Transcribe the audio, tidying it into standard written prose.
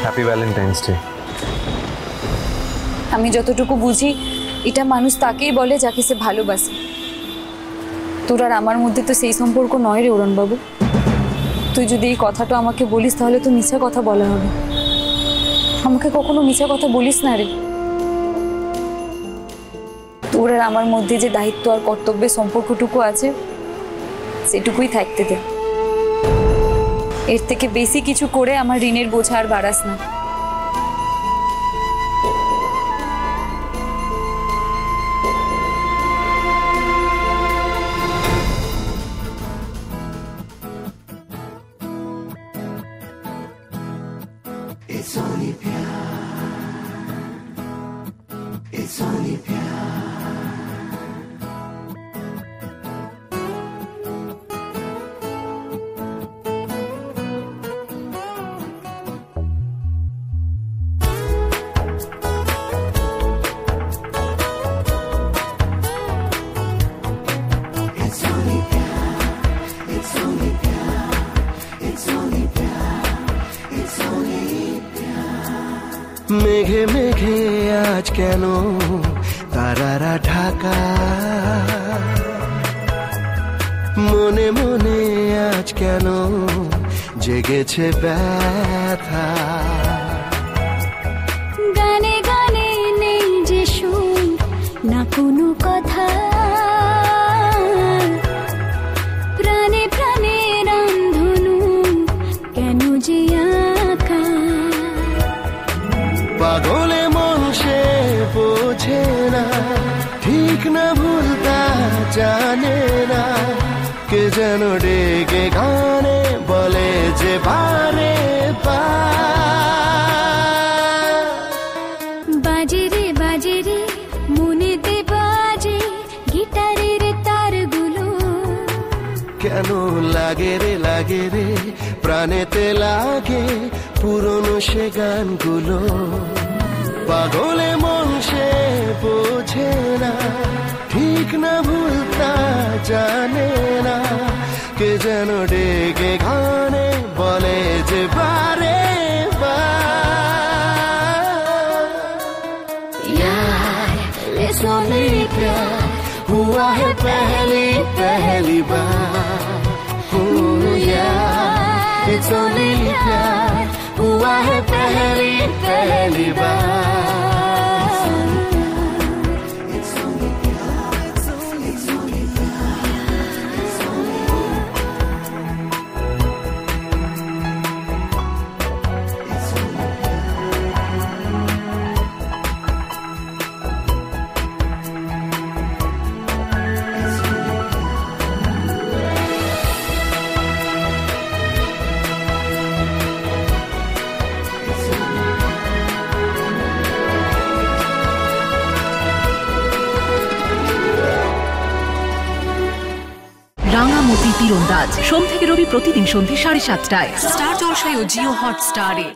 Happy Valentine's day. আমি যতটুকু বুঝি এটা মানুষ তাকেই বলে যাকে সে ভালোবাসে। তোর আর আমার মধ্যে তো সেই সম্পর্ক নয় রে অরুণবাবু। তুই যদি এই কথাটা আমাকে বলিস তাহলে তো মিছা কথা বলা হবে। আমাকে কখনো মিছা কথা বলিস না রে। তোর আর আমার মধ্যে যে দায়িত্ব আর কর্তব্যের সম্পর্কটুকু আছে সেটুকুই থাকতে দে। এর থেকে বেশি কিছু করে আমার ঋণের বোঝা আর বাড়াস না। It's only प्यार, it's only प्यार। It's only प्यार, it's only प्यार, it's only प्यार, it's only মেঘে মেঘে আজ কেন তারারা ঢাকা, মনে মনে আজ কেন জেগেছে ব্যথা। গানে গানে নেই যে সুর, না কোনো কথা, প্রাণে প্রাণে রামধনু কেন যে আঁকা। পাগলে মন সে বোঝে না, ঠিক না ভুলতা জানে না, কে যেন ডেকে গানে বলে যে বারে বাজে রে মনেতে বাজে গিটারের তারগুলো, কেন লাগে রে প্রাণেতে লাগে পুরনো সে গানগুলো। পাগলে মন সে বোঝে না, ঠিক না ভুলতা জানে না, কে যেন ডেকে গানে বলে যে বারে यार it's only प्यार हुआ है पहली बार। यार it's only प्यार हुआ है पहली बार। রাঙামতি তীরন্দাজ সোম থেকে রবি প্রতিদিন সন্ধ্যে 7:30টায় স্টার জলসায় ও জিও হটস্টারে।